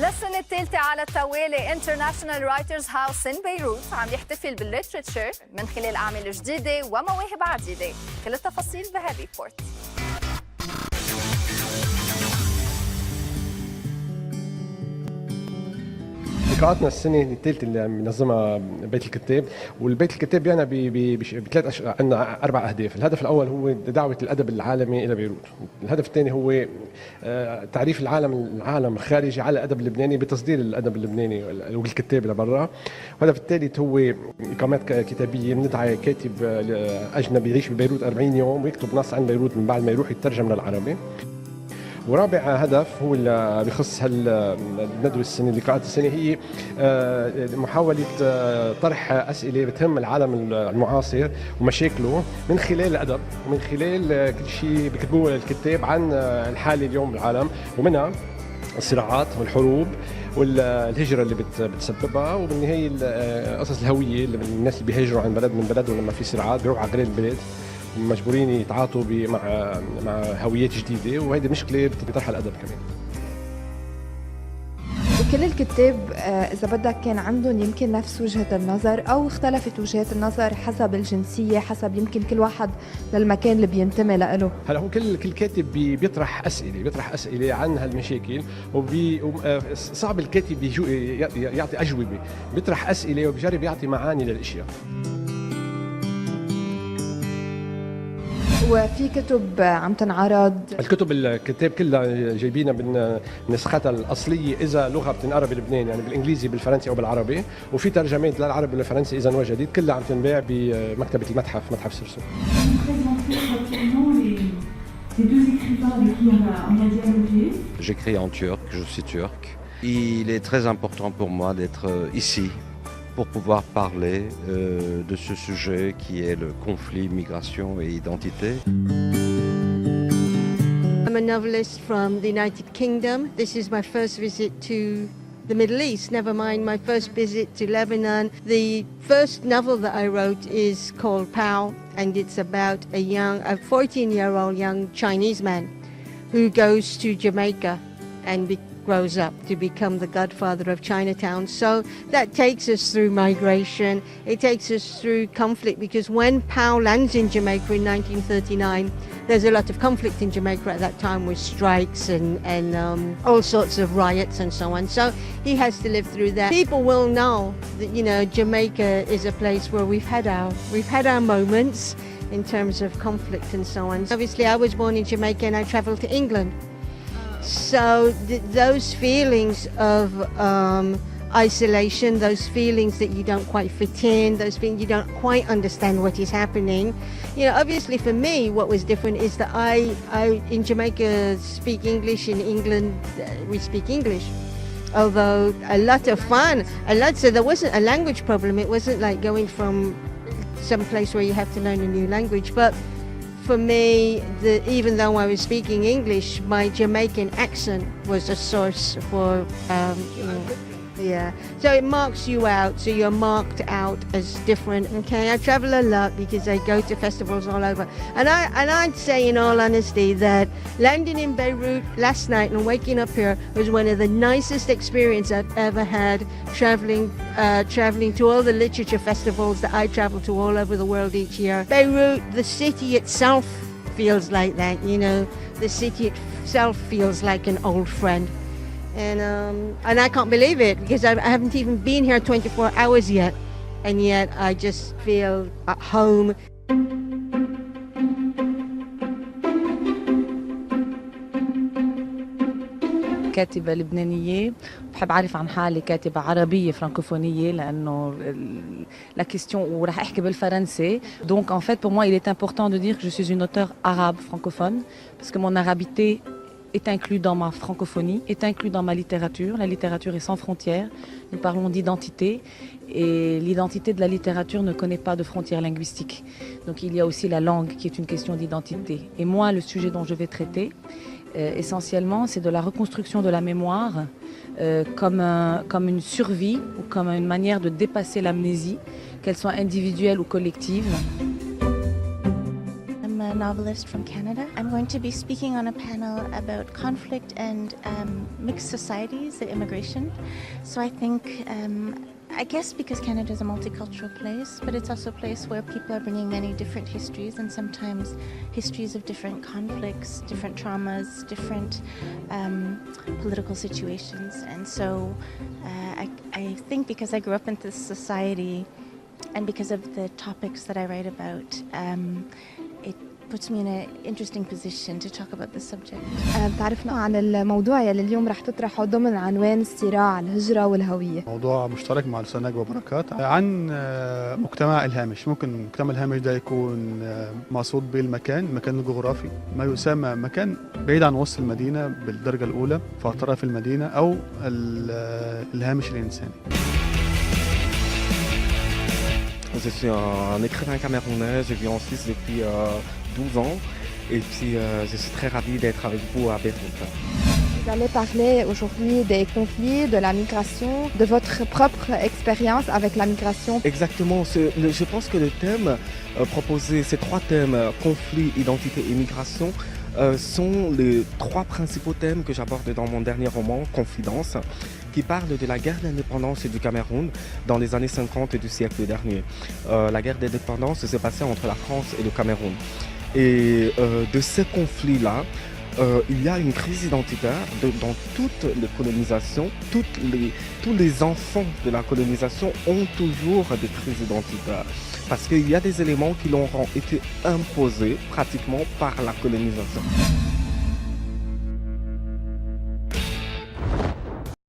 للسنة الثالثة على التوالي International Writers House in بيروت عم يحتفل بالليتراتشر من خلال أعمال جديدة ومواهب عديدة. كل التفاصيل بهذه الريبورت. لقاءاتنا السنه الثالثه اللي عم ينظمها بيت الكتاب، والبيت الكتاب يعني بثلاث عندنا 4 اهداف. الهدف الاول هو دعوه الادب العالمي الى بيروت. الهدف الثاني هو تعريف العالم الخارجي على الادب اللبناني بتصدير الادب اللبناني والكتاب لبرا. والهدف الثالث هو اقامات كتابيه، بندعي كاتب اجنبي يعيش ببيروت 40 يوم ويكتب نص عن بيروت من بعد ما يروح يترجم للعربي. ورابع هدف هو اللي بخص الندوه السنه، لقاءات السنه، هي محاوله طرح اسئله بتهم العالم المعاصر ومشاكله من خلال الادب ومن خلال كل شيء بيكتبوه الكتاب عن الحاله اليوم بالعالم، ومنها الصراعات والحروب والهجره اللي بتسببها، وبالنهايه قصص الهويه اللي الناس اللي بيهاجروا عن بلد من بلدهم لما في صراعات بيروحوا على غير البلاد مجبورين يتعاطوا مع هويات جديده، وهيدي مشكله بيطرحها الادب كمان. وكل الكتاب اذا بدك كان عندهم يمكن نفس وجهه النظر او اختلفت وجهات النظر حسب الجنسيه، حسب يمكن كل واحد للمكان اللي بينتمي له. هلا هو كل كاتب بيطرح اسئله عن هالمشاكل، صعب الكاتب يعطي اجوبه، بيطرح اسئله وبيجرب يعطي معاني للاشياء. وفي كتب عم تنعرض، الكتاب كلها جايبينها من نسختها الاصليه اذا لغه بتنقرا بلبنان، يعني بالانجليزي بالفرنسي او بالعربي، وفي ترجمات للعربي والفرنسي اذا وجدت، كلها عم تنباع بمكتبه متحف سرسو. J'écris en turc, je suis turc. Il est très important pour moi d'être ici pour pouvoir parler de ce sujet qui est le conflit migration et identité. I'm a novelist from the United Kingdom. This is my first visit to the Middle East, never mind my first visit to Lebanon. The first novel that I wrote is called Pao, and it's about a 14-year-old young Chinese man who goes to Jamaica and grows up to become the godfather of Chinatown. So that takes us through migration, it takes us through conflict, because when Pao lands in Jamaica in 1939, there's a lot of conflict in Jamaica at that time with strikes and all sorts of riots and so on. So he has to live through that. People will know that, you know, Jamaica is a place where we've had our moments in terms of conflict and so on. Obviously I was born in Jamaica and I traveled to England. So those feelings of isolation, those feelings that you don't quite fit in, those feelings you don't quite understand what is happening. You know, obviously for me what was different is that I in Jamaica speak English, in England we speak English. Although a lot of fun, so there wasn't a language problem. It wasn't like going from some place where you have to learn a new language. But for me, even though I was speaking English, my Jamaican accent was a source for, yeah. So it marks you out, so you're marked out as different. Okay, I travel a lot because I go to festivals all over. And I'd say in all honesty that landing in Beirut last night and waking up here was one of the nicest experiences I've ever had, traveling to all the literature festivals that I travel to all over the world each year. Beirut, the city itself feels like that, you know. The city itself feels like an old friend. And I can't believe it because I haven't even been here 24 hours yet, and yet I just feel at home. كاتبة لبنانية، بحب أعرف عن حالي كاتبة عربية فرانكوفونية لأنه la question وراح أحكي بالفرنسي. Donc en fait pour moi il est important de dire que je suis une auteure arabe francophone parce que mon arabité est inclus dans ma francophonie, est inclus dans ma littérature. La littérature est sans frontières. Nous parlons d'identité et l'identité de la littérature ne connaît pas de frontières linguistiques. Donc il y a aussi la langue qui est une question d'identité. Et moi, le sujet dont je vais traiter, essentiellement, c'est de la reconstruction de la mémoire comme une survie ou comme une manière de dépasser l'amnésie, qu'elle soit individuelle ou collective. novelist from Canada. I'm going to be speaking on a panel about conflict and mixed societies and immigration. So I think, I guess because Canada is a multicultural place, but it's also a place where people are bringing many different histories and sometimes histories of different conflicts, different traumas, different political situations. And so I think because I grew up in this society and because of the topics that I write about, it puts me in an interesting position to talk about this subject. بتعرفنا عن الموضوع يلي اليوم رح تطرحه ضمن عنوان الصراع الهجرة والهوية. موضوع مشترك مع الأستاذ نجوى بركات عن مجتمع الهامش. ممكن المجتمع الهامش ده يكون مقصود به المكان الجغرافي، ما يسمى مكان بعيد عن وسط المدينة بالدرجة الأولى في أطراف المدينة أو الهامش الإنساني. Je suis un écrivain camerounais, je vis en Suisse depuis 12 ans et puis je suis très ravi d'être avec vous à Beyrouth. Vous allez parler aujourd'hui des conflits, de la migration, de votre propre expérience avec la migration. Exactement, je pense que le thème proposé, ces trois thèmes, conflit, identité et migration, sont les trois principaux thèmes que j'aborde dans mon dernier roman, Confidence, qui parle de la guerre d'indépendance du Cameroun dans les années 50 du siècle dernier. La guerre d'indépendance s'est passée entre la France et le Cameroun. Et de ces conflits-là, il y a une crise identitaire dans toutes les colonisations. Tous les enfants de la colonisation ont toujours des crises identitaires. Parce qu'il y a des éléments qui leur ont été imposés pratiquement par la colonisation.